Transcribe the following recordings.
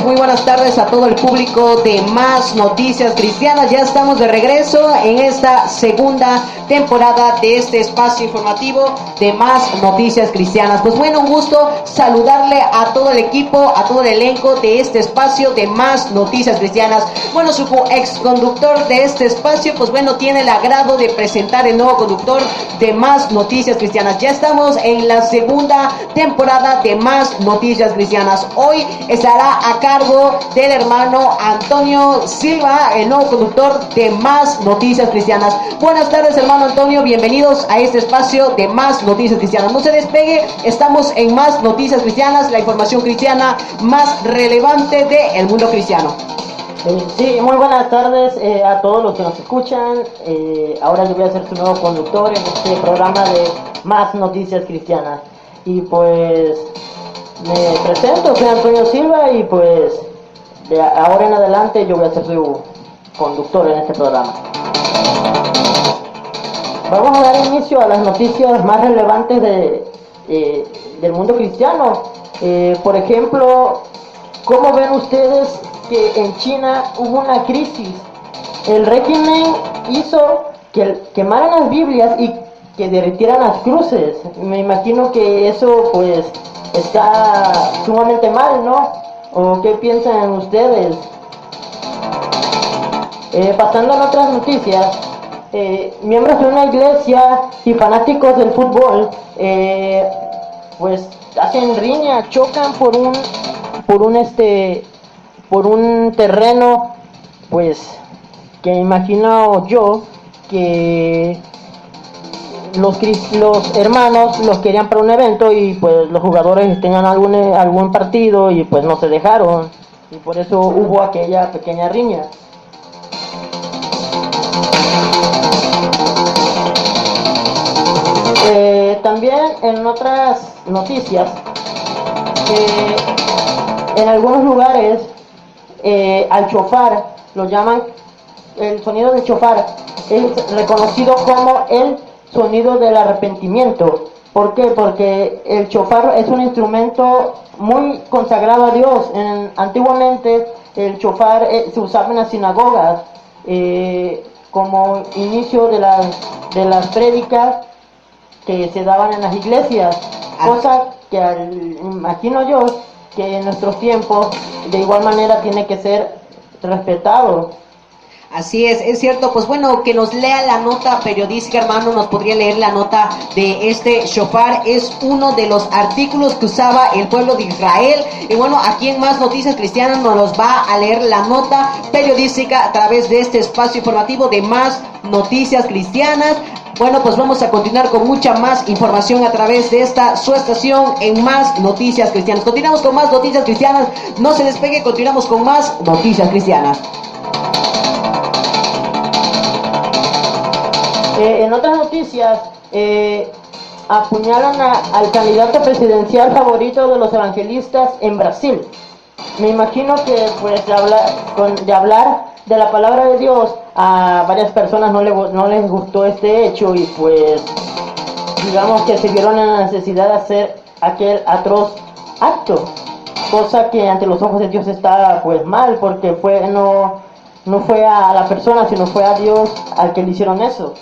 muy buenas tardes a todo el público de Más Noticias Cristianas. Ya estamos de regreso en esta segunda temporada de este espacio informativo de Más Noticias Cristianas. Pues bueno, un gusto saludarle a todo el equipo, a todo el elenco de este espacio de Más Noticias Cristianas. Bueno, su ex conductor de este espacio, pues bueno, tiene el agrado de presentar el nuevo conductor de Más Noticias Cristianas. Ya estamos en la segunda temporada de Más Noticias Cristianas. Hoy estará a cargo del hermano Antonio Silva, el nuevo conductor de Más Noticias Cristianas. Buenas tardes, hermano Antonio, bienvenidos a este espacio de Más Noticias Cristianas. No se despegue, estamos en Más Noticias Cristianas, la información cristiana más relevante del mundo cristiano. Sí, muy buenas tardes a todos los que nos escuchan. Ahora yo voy a ser su nuevo conductor en este programa de Más Noticias Cristianas. Y pues me presento, soy Antonio Silva y pues de ahora en adelante yo voy a ser su conductor en este programa. Vamos a dar inicio a las noticias más relevantes del mundo cristiano. Por ejemplo, ¿cómo ven ustedes que en China hubo una crisis? El régimen hizo que quemaran las Biblias y que derritieran las cruces. Me imagino que eso pues está sumamente mal, ¿no? ¿O qué piensan ustedes? Pasando a otras noticias, miembros de una iglesia y fanáticos del fútbol pues hacen riña, chocan por un terreno, pues que imagino yo que los hermanos los querían para un evento y pues los jugadores tenían algún partido y pues no se dejaron y por eso hubo aquella pequeña riña. También en otras noticias, en algunos lugares al chofar lo llaman, el sonido del chofar es reconocido como el sonido del arrepentimiento. ¿Por qué? Porque el chofar es un instrumento muy consagrado a Dios. Antiguamente el chofar se usaba en las sinagogas como inicio de las prédicas que se daban en las iglesias, cosa que imagino yo que en nuestros tiempos de igual manera tiene que ser respetado. Así es cierto. Pues bueno, que nos lea la nota periodística, hermano. Nos podría leer la nota de este shofar. Es uno de los artículos que usaba el pueblo de Israel. Y bueno, aquí en Más Noticias Cristianas nos va a leer la nota periodística a través de este espacio informativo de Más Noticias Cristianas. Bueno, pues vamos a continuar con mucha más información a través de su estación en Más Noticias Cristianas. Continuamos con Más Noticias Cristianas. No se despegue, continuamos con Más Noticias Cristianas. En otras noticias, apuñalan al candidato presidencial favorito de los evangelistas en Brasil. Me imagino que pues de hablar de la palabra de Dios a varias personas no les gustó este hecho y pues digamos que se vieron en la necesidad de hacer aquel atroz acto, cosa que ante los ojos de Dios está pues mal, porque no fue a la persona, sino fue a Dios al que le hicieron eso.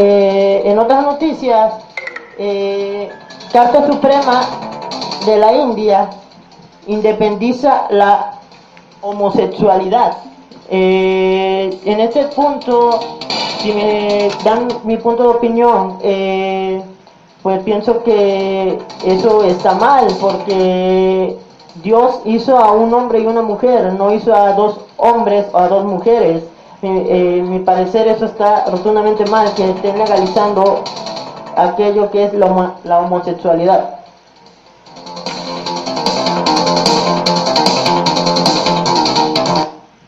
En otras noticias, Carta Suprema de la India independiza la homosexualidad. En este punto, si me dan mi punto de opinión, pues pienso que eso está mal, porque Dios hizo a un hombre y una mujer, no hizo a dos hombres o a dos mujeres. Mi parecer eso está rotundamente mal, que estén legalizando aquello que es la homosexualidad.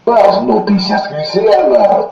Más Noticias Cristianas.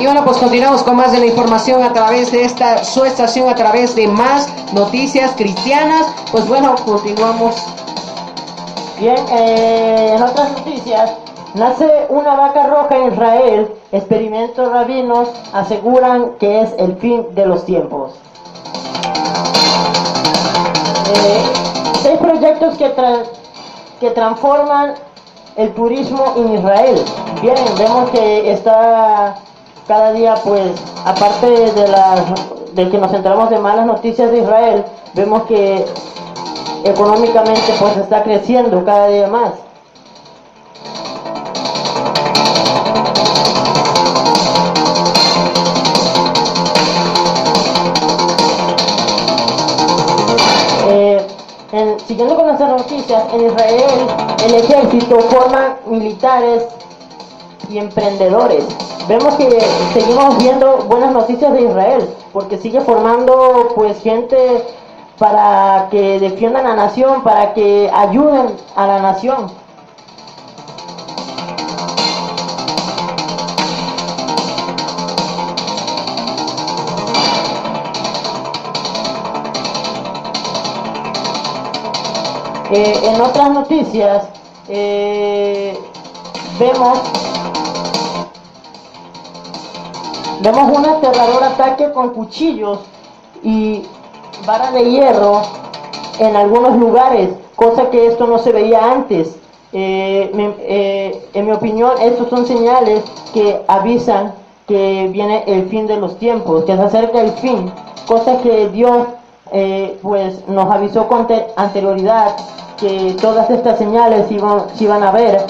bueno, pues continuamos con más de la información a través de esta su estación, a través de Más Noticias Cristianas. Pues bueno, continuamos. Bien, en otras noticias, nace una vaca roja en Israel. Experimentos rabinos aseguran que es el fin de los tiempos. 6 proyectos que transforman el turismo en Israel. Bien, vemos que está cada día, pues, aparte de que nos enteramos de malas noticias de Israel, vemos que económicamente pues está creciendo cada día más. Siguiendo con nuestras noticias, en Israel el ejército forma militares y emprendedores. Vemos que seguimos viendo buenas noticias de Israel, porque sigue formando pues gente para que defiendan a la nación, para que ayuden a la nación. En otras noticias vemos un aterrador ataque con cuchillos y vara de hierro en algunos lugares, cosa que esto no se veía antes. En mi opinión, estos son señales que avisan que viene el fin de los tiempos, que se acerca el fin, cosa que Dios pues nos avisó con anterioridad que todas estas señales se iban a ver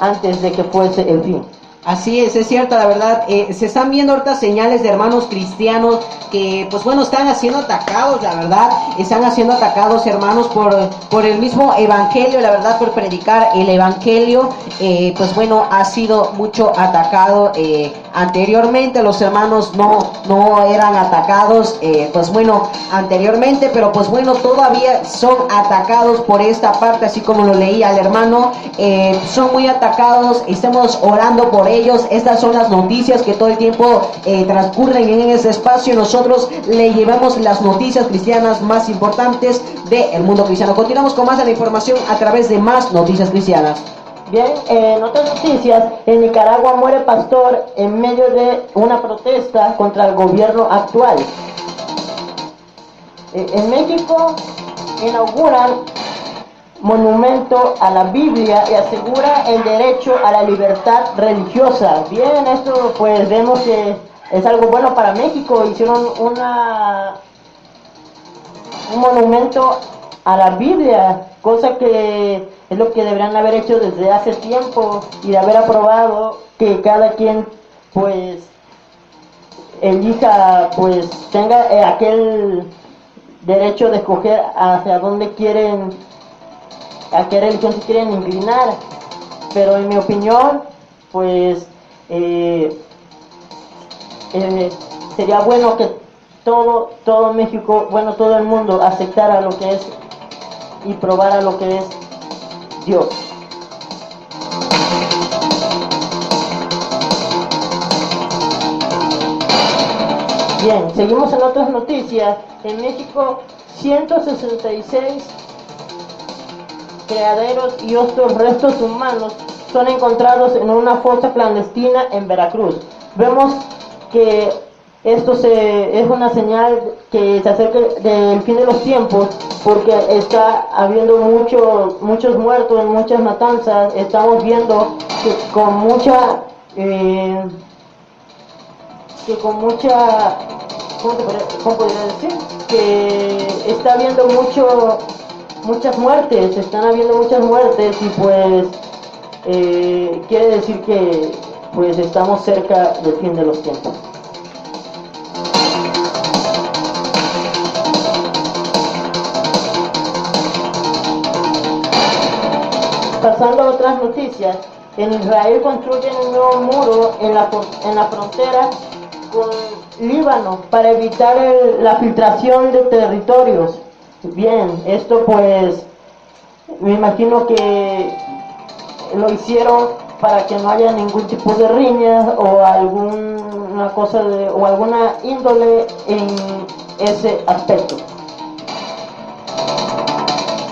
antes de que fuese el fin. Así es cierto, la verdad, se están viendo ahorita señales de hermanos cristianos que, pues bueno, están siendo atacados, la verdad, están siendo atacados, hermanos, por el mismo evangelio, la verdad, por predicar el evangelio, pues bueno, ha sido mucho atacado. Anteriormente los hermanos no eran atacados, pues bueno, anteriormente, pero pues bueno, todavía son atacados por esta parte, así como lo leía el hermano, son muy atacados, estamos orando por ellos. Estas son las noticias que todo el tiempo transcurren en este espacio. Nosotros le llevamos las noticias cristianas más importantes del mundo cristiano. Continuamos con más de la información a través de Más Noticias Cristianas. Bien, en otras noticias, en Nicaragua muere pastor en medio de una protesta contra el gobierno actual. En México inauguran monumento a la Biblia y asegura el derecho a la libertad religiosa. Bien, esto pues vemos que es algo bueno para México. Hicieron un monumento a la Biblia, cosa que es lo que deberían haber hecho desde hace tiempo y de haber aprobado que cada quien pues elija, pues tenga aquel derecho de escoger hacia dónde quieren, a qué religión se quieren inclinar. Pero en mi opinión pues sería bueno que todo México, bueno, todo el mundo aceptara lo que es y probara lo que es Dios. Bien, seguimos en otras noticias. En México, 166 criaderos y otros restos humanos son encontrados en una fosa clandestina en Veracruz. Vemos que esto es una señal que se acerca del fin de los tiempos, porque está habiendo muchos muertos, muchas matanzas. Estamos viendo que con mucha ¿cómo podría decir? Que está habiendo muchas muertes, están habiendo muchas muertes y pues quiere decir que pues estamos cerca del fin de los tiempos. Pasando a otras noticias, en Israel construyen un nuevo muro en la frontera con Líbano para evitar la filtración de territorios. Bien, esto pues me imagino que lo hicieron para que no haya ningún tipo de riñas o alguna cosa o alguna índole en ese aspecto.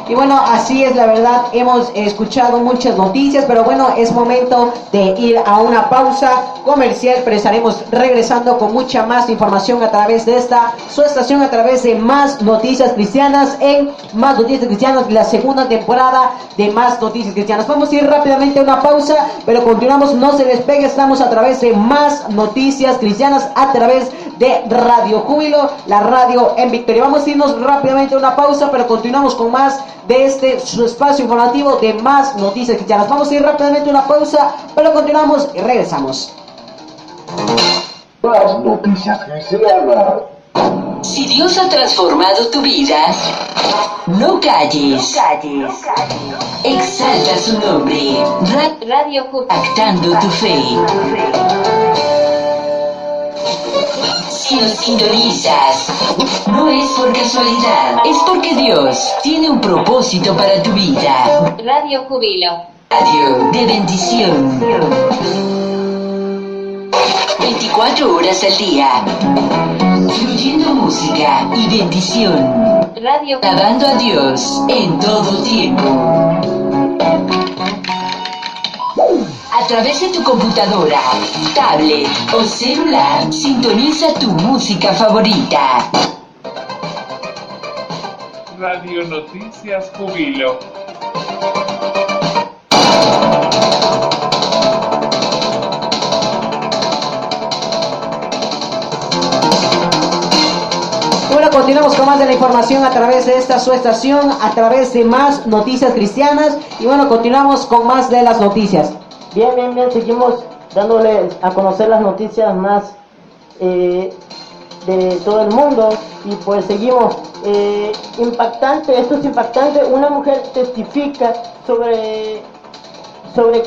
Y bueno, así es la verdad, hemos escuchado muchas noticias, pero bueno, es momento de ir a una pausa comercial, pero estaremos regresando con mucha más información a través de esta, su estación, a través de Más Noticias Cristianas, en Más Noticias Cristianas, la segunda temporada de Más Noticias Cristianas. Vamos a ir rápidamente a una pausa, pero continuamos, no se despegue, estamos a través de Más Noticias Cristianas, a través de Radio Júbilo, la radio en Victoria. Vamos a irnos rápidamente a una pausa, pero continuamos con más de su espacio informativo de Más Noticias Cristianas. Vamos a ir rápidamente a una pausa, pero continuamos y regresamos. Más Noticias Cristianas. Si Dios ha transformado tu vida, no calles. Exalta su nombre. Radio Actando tu fe. Si nos sintonizas, no es por casualidad, es porque Dios tiene un propósito para tu vida. Radio Júbilo. Radio de bendición. 24 horas al día. Fluyendo música y bendición. Radio Alabando a Dios en todo tiempo. A través de tu computadora, tablet o celular, sintoniza tu música favorita. Radio Noticias Júbilo. Bueno, continuamos con más de la información a través de esta su estación, a través de Más Noticias Cristianas. Y bueno, continuamos con más de las noticias. Bien, seguimos dándole a conocer las noticias más de todo el mundo y pues seguimos. Impactante, esto es impactante, una mujer testifica sobre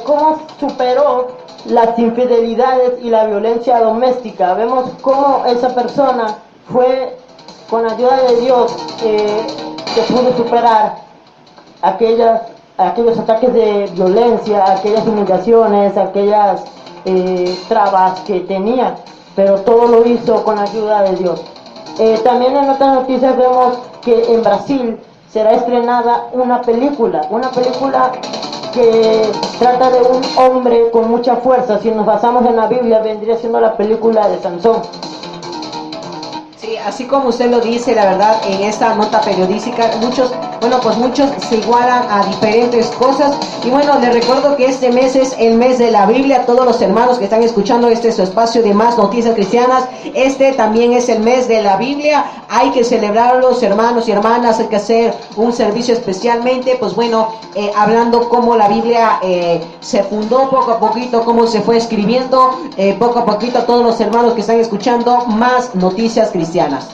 cómo superó las infidelidades y la violencia doméstica. Vemos cómo esa persona fue, con ayuda de Dios, que pudo superar aquellos ataques de violencia, aquellas humillaciones, aquellas trabas que tenía, pero todo lo hizo con ayuda de Dios. También en otras noticias vemos que en Brasil será estrenada una película que trata de un hombre con mucha fuerza. Si nos basamos en la Biblia, vendría siendo la película de Sansón. Sí, así como usted lo dice, la verdad, en esta nota periodística, muchos se igualan a diferentes cosas. Y bueno, les recuerdo que este mes es el mes de la Biblia. Todos los hermanos que están escuchando este es su espacio de Más Noticias Cristianas, este también es el mes de la Biblia. Hay que celebrarlo, hermanos y hermanas, hay que hacer un servicio especialmente, pues bueno, hablando cómo la Biblia se fundó poco a poquito, cómo se fue escribiendo poco a poquito. A todos los hermanos que están escuchando Más Noticias Cristianas.